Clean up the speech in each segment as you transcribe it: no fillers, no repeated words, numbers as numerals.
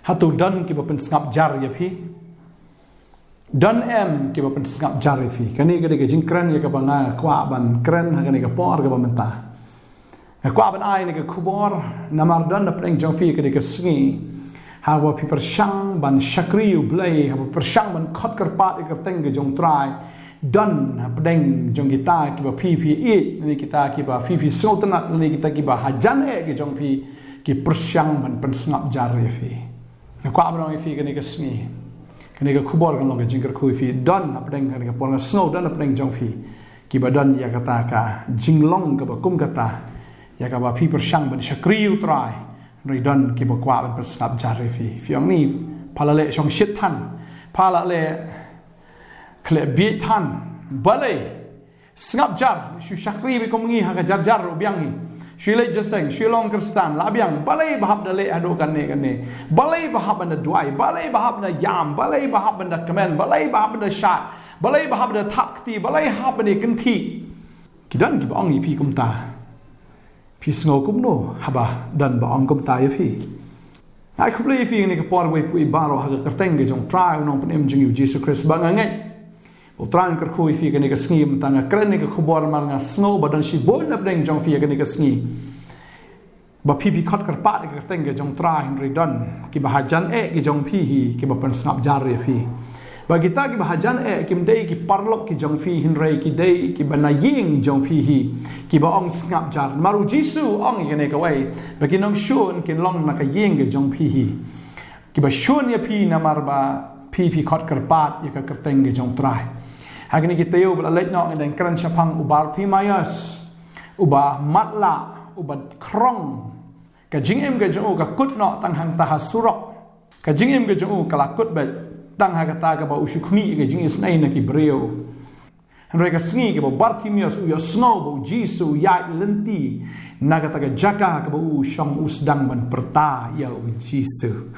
Hato dan kiba pynsngapjar ya phi dan ki ba pynsngapjar ya phi kani ka de jingkran ya ka banga kwa ban kran ha kani ka por ka ba menta kwa ban ai ni ka khubor namar dan na preng jong phi ka de ka sngi ha wa phi persyang ban shakriu blai ha persyang ban khot karpat ka teng ka jong trai dan ha pedeng jong kita ki ba phi i ni kita ki ba phi sultanat ni kita ki ba hajan ki jong phi ki persyang ban pynsngapjar ya phi kwa ban ong phi ka ni ka sngi kani ka khubor kan long jingkar khui fi don apdeng kan ka por nga snow don apdeng jong fi ki badan ya kata ka jinglong ka ba kum kata ya ka ba phi persyang ban shakriu trai ri don ki ba kwa ban pynsngapjar fi ong ni palale shong shit than palale kle bi than balai snapjar shu shakri bi kom ngi ha ka jar ubyang hi Shillong jaseng Shillong kristan labiang balai bahab dale ado kan ne balai bahab anda duai balai bahab anda yam balai bahab anda kemen balai bahab anda shat balai bahab anda takti balai bahab anda kenti kidan ki baong pi kumta pi sngo kumno haba dan baong kumta ya pi ai khubli fi ni ka por we pu baro ha ka teng ge jong try nong penem jing yu Jesus Christ ba ngai Utran kerkhui fi kani ka sngi mtanga kren ni ka khubor mar nga snow badan shi bon na breng jong fi kani ka sngi ba phi khot kar pa ka teng ge jong tra hin ri don ki ba hajan ki jong phi hi ki ba pynsngapjar re fi ba kita ki ba hajan kim dei ki parlok ki jong fi hin rei ki dei ki ba na ying jong phi hi ki ba ong snapjar maru jisu ong kani ka wai ba ki nong shun kin long na ka ying ge jong phi hi ki ba shun ya phi na mar ba phi khot kar pa ya ka teng ge jong tra Hagini kita yo bela late no dan kran chapang ubar timayas uba matla uba krong ka jingem ga jo ka kut no tang hang ta surok ka jingem ga jo ka lakut ba tang ha kata ka ba ushukni ga jingis nai na ki breo hanre ka sngi ka ba bar timayas u yo snow ba jisu ya lenti na kata ka jaka ka ba u shong usdang ban perta ya u jisu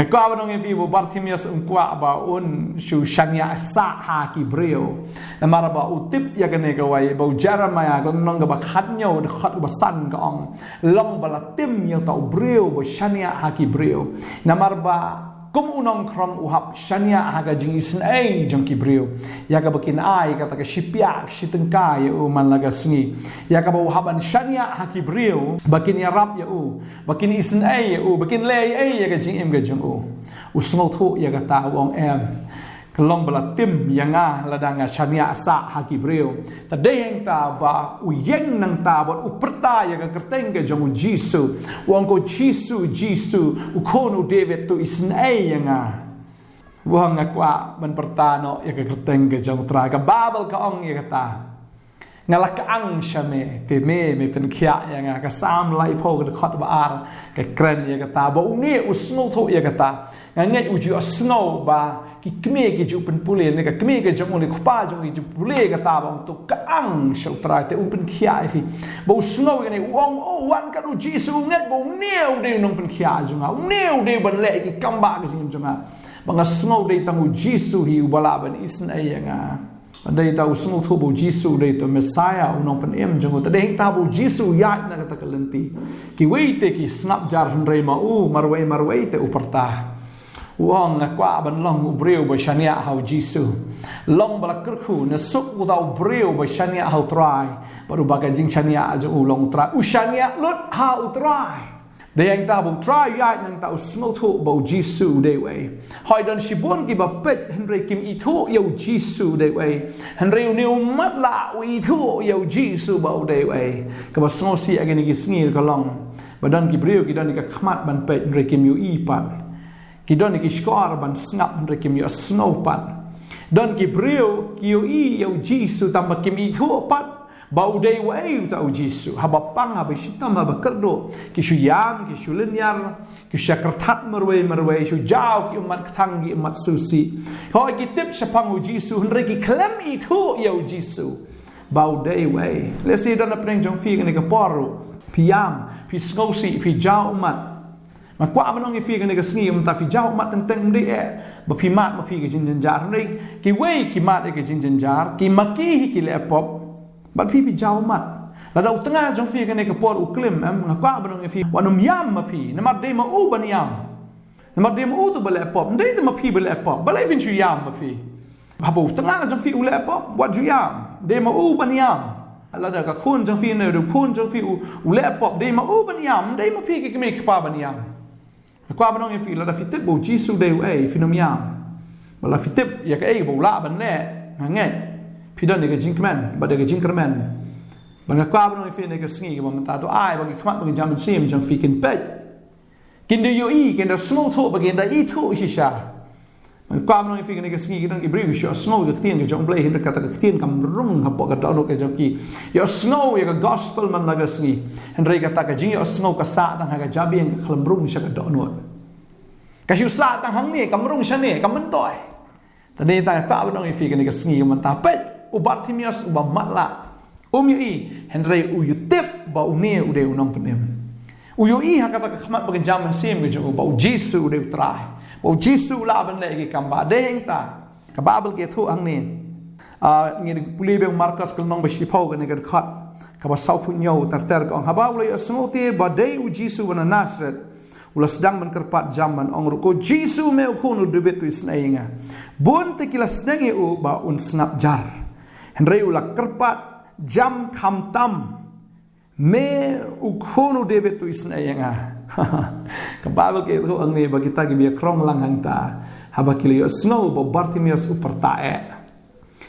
Ko abanong fi bo Bartimeus kwa ba un shu shanya sa ha ki breo namara ba utip ya gane ka wai ba Jeremaiah ko nong ba khatnyo de khat ba san ka ong long ba la tim ya ta breo ba shanya ha ki breo namar ba kum unong krom uhap shanya ha ga jing isn ai jong ki breo ya ka bakin ai ka ta ka shipyak shitengka ya u man laga sngi ya ka ba uhaban shanya ha ki breo bakin ya rap ya u bakin isn ai ya u bakin le ai ya ga jing em ga jong u sngo thu ya ga ta wong em kelong bala tim yang ladanga shania sa ha ki breo ta deng ta ba u yeng nang ta bot u perta ya ga kerteng ga jong jisu wong ko jisu u kono David tu isn ai yang wong ngakwa man perta no ya ga kerteng ga jong tra ka babel ka ong ya ta ngalak ang shame te me pen khia yang ka sam lai po ga khot ba ar ka kren ya ga ta ba u ne u sngo thu ya ga ta ngai u ju sngo ba ki kme ki ju pen pule ne ka kme ke jong le khpa jong ki ju pule ka ta ba to ka ang shau tra te un pen khia fi bo snow ne wong o wan ka du jisu nget bo neu de nong pen khia jong a neu de ban le ki kamba ka sim jong a ba nga snow de tangu jisu hi u bala ban isn ai nga dai ta usngo thu bo jisu de to messiah u nong pen em jong ta de ta bo jisu ya na ka ta kalenti ki wei te ki snapjar hnrei ma u marwei te uperta Wong kwa ban long breu ba shania hau jisu long bala kerku na suk udau breu ba shania hau try baru bagai jing shania aja long try u shania lut hau try de yang ta bu try ya nang ta usno thu ba jisu de wei hoi dan shibon ki ba pet henry kim i thu yo jisu de wei henry new mat la wi thu yo jisu ba de wei ka ba sno si again ki sngi ka long badan ki breu ki dan ki khmat ban pet henry kim yu i pan Kidon ki skor ban snap henry kim yo snow pan don ki breu ki yo i yo jisu tamba kim i thu pat bau dei wei ta jisu haba pang haba shitam haba kerdo ki shu yam ki shu linyar ki shakartat marwei shu jaw ki umat thang ki umat susi ho ki tip shapang jisu henry ki klem i thu yo jisu bau dei wei lesi don apreng jong fi ni ka poru piam pi skosi pi jaw umat mà qua bên ông cái phi cái này cái sngi mà ta phi giao mặt teng teng đi bà phi mát mà phi cái chân jar này cái way cái mát cái chân jar cái maki cái lẹ pop bà phi giao mặt là đầu tengah trong phi cái này cái por uklim em qua bên ông cái phi wanum yam mà phi nằm đây mà u ban yam mà đêm u tu bờ lẹ pop đấy tu mà phi bờ lẹ pop bờ lẹ vin chu yam mà phi hà bù tăng ngang trong phi u lẹ pop what chu yam đêm mà u ban yam là được cái khuôn trong phi này được khuôn trong phi u lẹ pop đêm mà u ban yam đấy mà phi cái mấy qua ban yam qua ban ông phi là phi tiếp bù chi su đều ấy phi nom yam mà là phi tiếp ya cái bù lạ ban lẹ nghe phi đơn này cái chính men bà đây cái chính men bằng qua ban ông phi này cái sinh cái bằng ta tôi ai bằng cái khmat bằng cái jam sim trong phi kinh pet kinh điều ý kinh đó snow thô bằng kinh đó ít thô xí xa qua ban ông phi cái sinh cái đang cái bridge show snow cái tiền cái trong play hiện cái tiền cầm rung hấp bọc cái đó cái trong kia yo snow ya cái gospel man là cái sinh hiện cái ta cái chính yo snow cái sa tăng hai cái jabiang cái khlam rung sa cái đó nuột cái siêu sa tăng hăng này cầm rung sa này cầm mình tộiแต่ในแต่ก็เอาน้องอีฟีกันในกสิ่งมันตาเป็ดอุบัติมีสอุบัติมัดละอยู่อีเห็นไรอยู่เต็บบ่อุเนี่ยอุเดอุน้องเป็นเอ็มอยู่อีหากแต่ก็ขมัดบังจามันเสียมกันจังบ่อุจิสุอุเดอุตรายบ่อุจิสุลาบันเลยกับบ่าเด้งตากับบ่าเบลเกตุอังเนี่ยงี้ปุลีเบงมาร์คัสกับน้องไปชิพาวกันในกันขัดกับบ่าเสาพุ่งเยาแต่แต่ก็ฮาบ่าวเลยสมุติบ่ได้อุจิสุวันนัสเรตulah sedang menkerpat zaman ong ruko Jisu me ukunu debet tu isnainga bon tekila senang u ba un snap jar henry ulah kerpat jam khamtam me ukunu debet tu isnainga kababel ke tu ang ni bagi kita gi krong lang hang ta haba kili snow bo Bartimeus upertae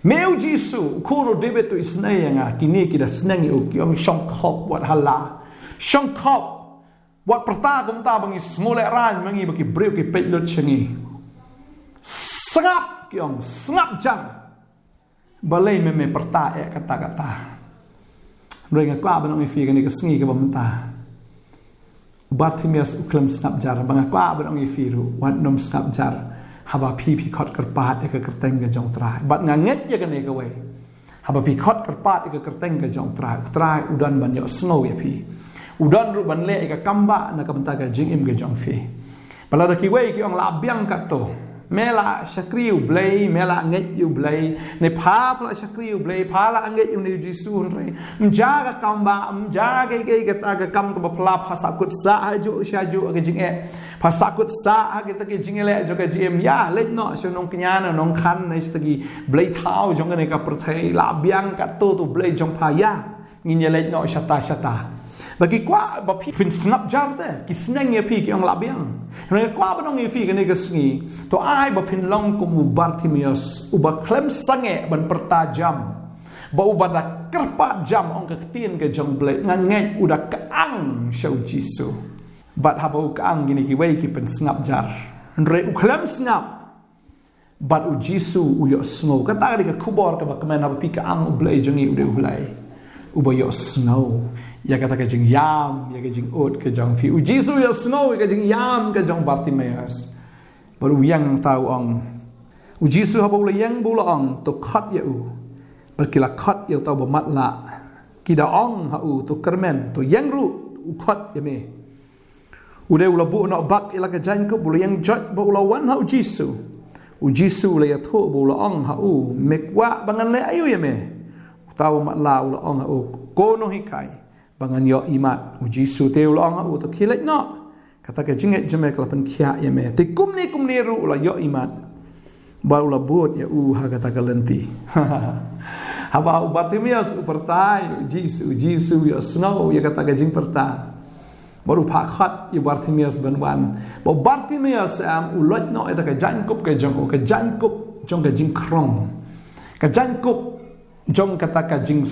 me u Jisu ukunu debet tu isnainga kini kita senang u kiom shong khop buat hala shong khop buat perta kumta bangi ngolek ran bangi bagi brew ki pet lut chengi sengap kiong sengap jang balai meme perta kata-kata renga kwa banong ifi kan ke sengi ke bamta Bartimeus uklam sengap jar banga kwa banong ifi ru wat nom sengap jar haba pi khot kerpat ke kerteng ke jong trai bat nganget ya kan ke we haba pi khot kerpat ke kerteng ke jong trai udan ban yo snow ya pi udan ru ban le ka kamba na ka banta ka jing im ge jong fi bala da ki wei ki ong la biang kat to mela shakriu blai mela nget yu blai ne pha pla shakriu blai pha la nget yu ne Jisu re mja ka kamba mja ge ka ta ka kam ka pla phasa kut sa ju sha ju ka jing e phasa kut sa ka ta ki jing le jo ka jim ya let no so nong knya na nong khan ne sta ki blai thao jong ka ne ka prathai la biang kat to blai jong pha ya ngi let no shata bagi kwa ba pi fin snap jar te ki sneng ye pi ki ong labiang re kwa ba nong ye fi ke sngi to ai ba pin long kum Bartimeus uba klem sange ban pertajam ba uba da kerpat jam ong ke tin ke jong ble nganget uda ka ang shau Jisu bat ha ba ka ang gini ki wei ki pen snap jar re u klem snap bat u Jisu u yo snow ka ta ke khubor ka ba kemen ha pi ka ang ble jongi u de ulai uba yo snow ya kata ke jing yam ya ke jing ut ke jong fi u Jisu ya snow ke jing yam ke jong Bartimeus baru yang tahu ong u Jisu ha bole yang bole ong to khat ya u berkila khat ya tahu ba mat la kida ong ha u to kermen to yang ru u khat ya me u de ula bu no bak ila ke jan ko bole yang jot ba ula wan ha u Jisu le ya tho bole ong ha u mekwa bangan le ayu ya me tahu mat la ula ong ha u kono hikai bangan yo imat u Jisu te ulong u to khilet no kata ke jinget jeme kelapan khia ya me te kumni ru la yo imat ba ula buat ya u ha kata kalenti haba u Bartimeus u pertai Jisu yo snow ya kata ke jing perta baru pha khat ya Bartimeus banwan ba Bartimeus am u lot no eta ke jankup ke jong ke jankup jong ke jing krong ke jankup jong kata ke jing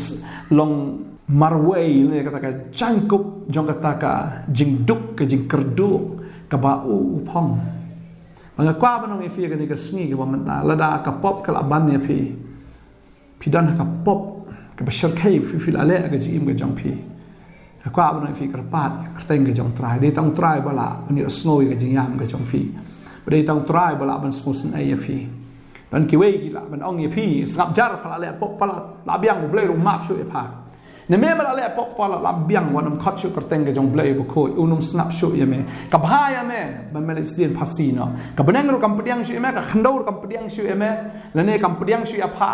long marway ni kata ka jangkup jong kata ka jing duk ke jing kerdu ka ba u phong banga kwa banong ifi ka ni ka sngi ka bamanta lada ka pop ka laban ya pi dan ka pop ka ba shirkai fi fil ale ka jim ka jong pi ka kwa banong ifi ka pat ka teng ka jong try de tong try bala ni snow ka jing yam ka jong fi de tong try bala ban smusen ai fi dan ki wei ki la ban ong ifi sap jar pala le pop pala la biang ble ru map shu e pa ne me mala le pop pala la biang wanam khat shu kerteng ke jong blai bu khoi unum snap shu ye me ka bhaya me ban mele sdin phasi no ka beneng ru kam pediang shu me ka khandor kam pediang shu me la ne kam pediang shu ya pha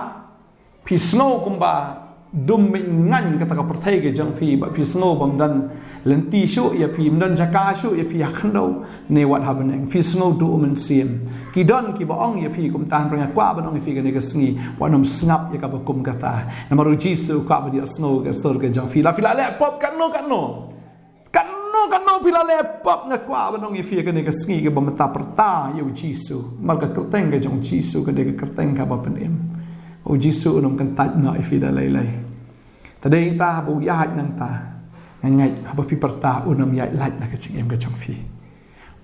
pi snow kumba dum min ngan ka ta ka perthai ke jong pi ba pi snow bam dan lenti shu ya pi mdan jaka shu ya pi khando ne wat habeneng fi snow du sim ki don ki baong ya pi kum tan ranga kwa banong fi gane ka sngi wanom snap ya ka bakum kata namaru jisu ka ba dia snow ka sor ka jang fi la le pop kan no pila le pop nga kwa banong ya fi gane ka sngi ka bamata perta ya jisu mal ka kerteng ka jong jisu ka de ka kerteng ka ba penem o jisu unom kan tat na fi da lai tadei ta bu ya nang ta ngay haba pi perta unam yai laj na ka ching em ka chong fi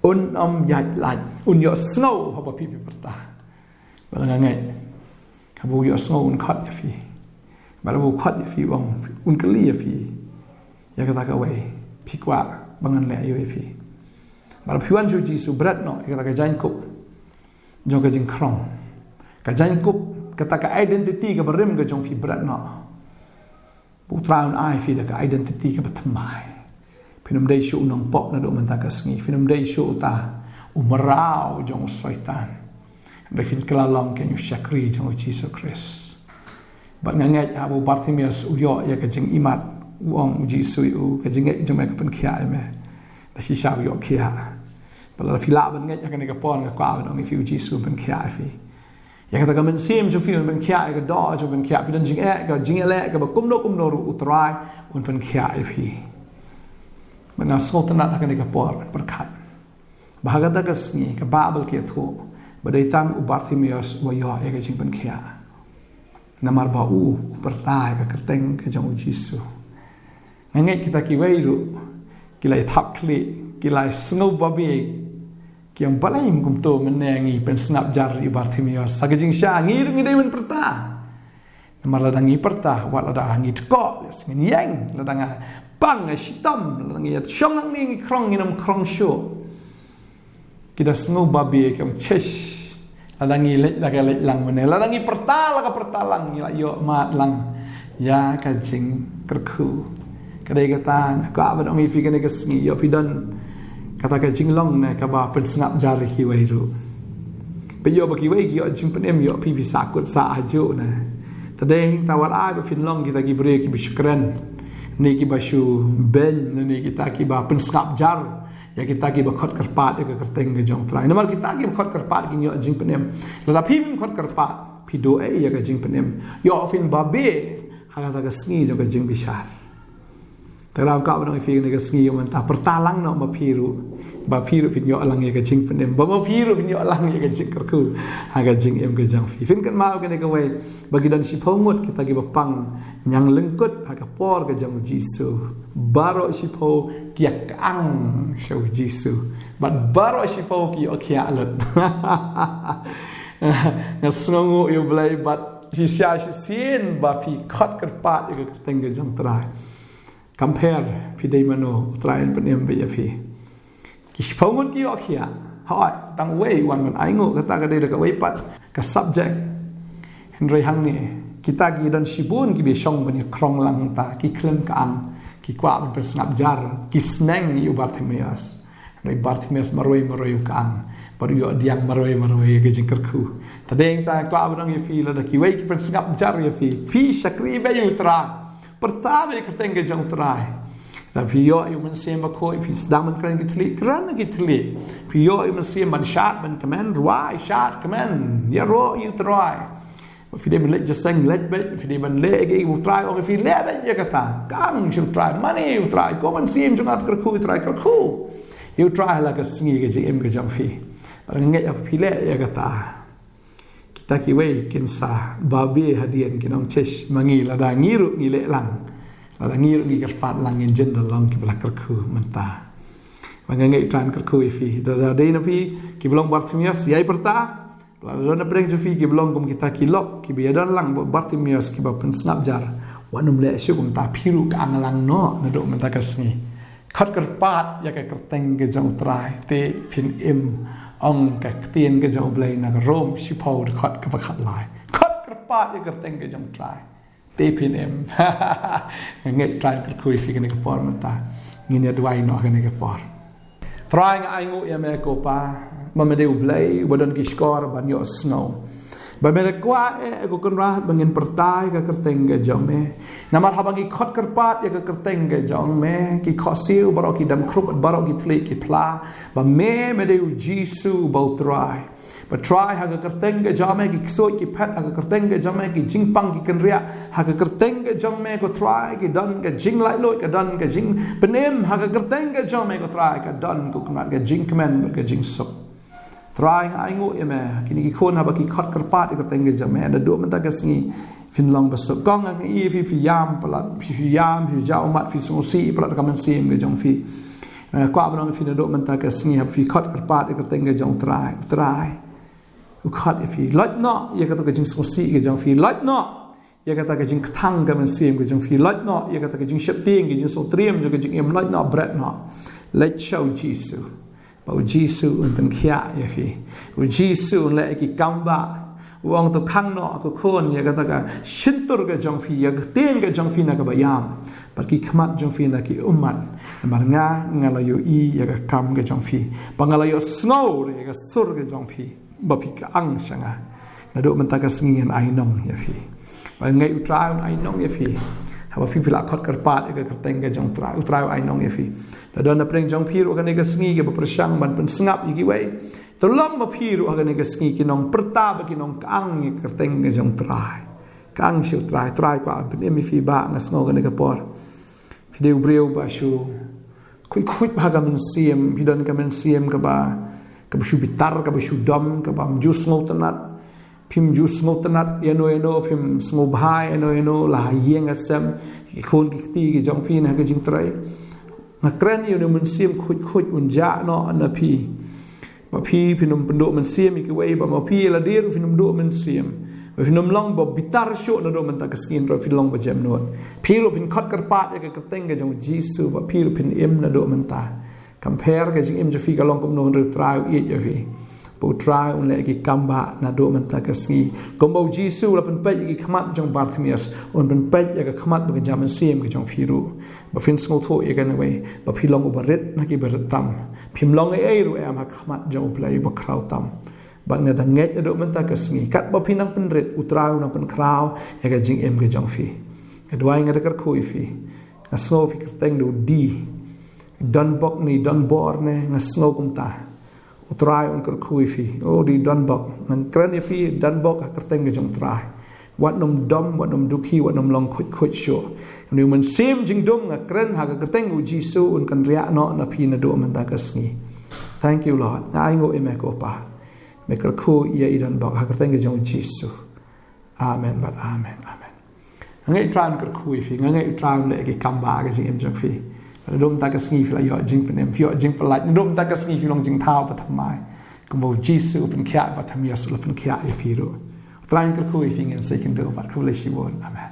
unam yai laj un yo snow haba pi perta bala ngay habu yo snow un khat ya fi bala bu khat ya fi bang un kali ya fi ya ka ta ka wei pi kwa bangan le ayo fi bala pi wan ju ji su brat no ka ta ka jain kup jong ka jing krong ka jain kup ka ta ka identity ka berim ka jong fi brat no Utraun ai fi da ka identity ka batmai pinum dei shu nong pok na do man ta ka sngi pinum dei shu ta umrao jong shaitan da fin kala long ken yu shakri jong Jesus Christ bat ngai abu Bartimaeus uyo ya ka jing imat wong Jesus u ka jing jong ka pen khia me da si sha yo khia bala fila ban ngai ka ni ka pon ka kwa ban ong fi Jesus pen khia fi ya kata kamen sim jo film ben kya ka do jo ben kya fidan jing ka jing le ka ba kum no ru utrai un ben kya fi mana sultanat akan ka por berkat bahaga ka sni ka babel ke thu badai tang u Bartimaeus wa yo ya ka jing ben kya namar ba u pertai ka kerteng ka jong jisu ngai kita ki weiru kilai thap kli kilai sngo babi kiam balai kum to menengi pynsngapjar i Bartimaeus sagajing sha ngir ngidai men perta namar ladangi perta wat lada ngi tko singin yang ladanga bang shitam ladangi shong ang ni krong inam krong sho kita sngo babi kiam chesh ladangi le lang mene ladangi perta lang la yo mat lang ya kajing kerku kadai kata ka abang mi fi kene ka sngi yo pidan kata ka Shillong na ka ba pynsngapjar ki wairu pe yo ba ki wai ki yo jing penem yo pi sakut sa ajo na tadeng tawar ai ba Shillong kita ki bre ki bishkran ni ki ba shu ben ni kita ki ba pynsngapjar ya kita ki ba khot karpat ka kerteng ka jong trai namar kita ki khot karpat ki yo jing penem la pi khot karpat pi do ya ka jing penem yo fin ba be ha ka sngi jo ka jing bishar Terang kau orang fikir negara sengi yang mentah pertalang nak mapiru, mapiru pinyo alang ya kajing penem, mapiru pinyo alang ya kajing kerku, agak jing em kajang fi. Fin kan mau kena kawai bagi dan si pongut kita gi bapang yang lengkut agak por kajang jisu, baro si po kiak ang show jisu, but baro si po ki okia alut. Ngasnongu you belai but si sia si sin bapi khot kerpat ya keteng kajang terai. Compare pidai mano utrain penem be fi kispongun ki okia hoi tang wei wan man aingo kata ka dei ka wei pat ka subject henry hang ni kita gi dan sibun ki be shong bani krong lang ta ki klem ka ang ki kwa ban pynsngapjar ki sneng yu Bartimaeus rei Bartimaeus maroi ka ang baru yo diang maroi ke jingkerku tadeng ta kwa ban fi la da ki wei ki pynsngapjar ya fi shakri be yu tra pertama yang ketengah jang terai. Tapi yo yang mensiem bakoi fis daman keren kitli kerana kitli. Tapi yo yang mensiem ban shot ban command ruai shot command ya ro you try. Tapi dia melek jaseng lek bet. Tapi dia ban lek you try or fi lek bet ya kata. Kang you try money you try. Kau mensiem jungat kerku try kerku. You try lah ke singi ke jm ke jam fi. Paling apa fi lek ya kata. Kita kiwei kinsa babi hadian kinong chesh mangi lada ngiru ngile lang lada ngiru ngi kerpat lang in jendal long ki belak kerku mentah mangai tran kerku ifi da dei na fi ki belong Bartimaeus yai perta lada na breng fi ki belong kum kita kilok ki biadan lang Bartimaeus ki ba pynsngapjar wanum le syu kum ta phiru ka anglang no na do mentah kasni khat kerpat ya ka kerteng ke jong trai te phin im ông cái tiền cái dầu blay na rom shipau khot cái khát lại khot cái pat cái teng cái jong trai te pin em ngai trai cái khui fi cái por mata ngin ya duai no cái por try ai ngu ya me ko pa ma me deu blay bodan ki score ban yo snow Bamela kwa ko kon rahat bangin pertai ka kerteng ga jong me. Namar habangi khot kerpat ya ka kerteng ga jong me ki khosiu baro ki dam krup baro ki tlik ki pla ba me de Jisu bau try. Ba try ha ka kerteng ga jong me ki soi ki phat ha ka kerteng ga jong me ki jingpang ki kenria ha ka kerteng ga jong me ko try ki don ga jing lai loi ka don ga jing penem ha ka kerteng ga jong me ko try ka don ko kmat ga jing kemen ga jing sok. Try ai ngu eme kini ki khon ha ba ki khot kerpat ki kerteng ga jong me na do man ta ka sngi fin long besok gong ang i pi yam palat pi yam pi jau mat pi so si palat ka man sim ga jong fi kwa ba nong fi na do man ta ka sngi ha fi khot kerpat ki kerteng ga jong try u khot fi lot no ye ka to ka jing so si ga jong fi lot no ye ka ta ka jing thang ka man sim ga jong fi lot no ye ka ta ka jing shep ting ga jing so triem jo ka jing em lot no bread no let show Jisu ba Jisu un pen khia ye fi u Jisu le ki kamba wong to khang no ko khon ye ka ta ka shin tur ga jong fi ye ka ten ga jong fi na ka ba yam par ki khmat jong fi na ki ummat mar nga ngala yo i ye ka kam ga jong fi bangala yo snow ye ka sur ga jong fi ba pi ka ang sanga na do man ta ka singin ai nong ye fi ba ngai u trai ai nong ye fi ha ba fi pila khot karpat ye ka kerteng ga jong trai ai nong ye fi da don na preng jong fi ro ka ne ka singi ga ba prasang man pen sngap yi ki wei to long ma fi ro ka ne ka singi ki nong perta ba ki nong kang ye kerteng ga jong trai kang siu trai kwa pen mi fi ba ngas ngo ka ne ka por fi deu breu ba shu kui ba ga men siem fi don ka men siem ka ba ka shu bitar ka shu dom ka bam jus ngotanat phim jus ngotanat eno phim smo bhai eno la yeng asam ki khon ki ti ki jong phi na ka jing trai na kran yo ne mun sim khut un ja no na phi ba phi phinum pendo mun sim ki wei ba ma phi la dir phinum do mun sim ba phinum long ba bitar sho na do man ta ka skin ro phin long ba jam no phi ro phin khot karpat ka teng ka jong Jisu ba phi ro phin em na do man ta compare ke jing im je fi ka long kom no ru trai i je fi bo trai un le ki kamba na do man ta ka sni kom bo Jisu la pen pe ki khmat jong Bartimaeus un pen pe ya ka khmat ba jam sim ke jong fi ru ba fin sngo tho e kan we ba fi long ubaret na ki ber tam phim long e ru am ha khmat jong play ba kraw tam ba na da nget do man ta ka sni kat ba phi nang pen ret utrau na pen kraw ya ka jing em ke jong fi adwai nga kar khoi fi aso fi kerteng do di dan bok ni dan bor ne ngasno kum ta utrai un kar khui fi o di dan bok ngan kran fi dan bok ka kerteng jong trai wat nom dom wat nom dukhi wat nom long khut sho ni man sim jing dom nga kran ha ka kerteng u Jisu un kan ria no na phi na do man ta ka sngi thank you Lord ngai ngo e me ko pa me kar khu ye i dan bok ha kerteng jong Jisu amen but amen ngai tran kar khui fi ngai tran le ki kamba ga jing em jong fi dom ta ka sngi fi la yo jing pen em fi yo jing pala dom ta ka sngi fi long jing thao pa thamai ko bo Jisu pen khia pa thamia su pen khia e fi ro tran ka khu fi ngin se kin do pa khu le shi bon amen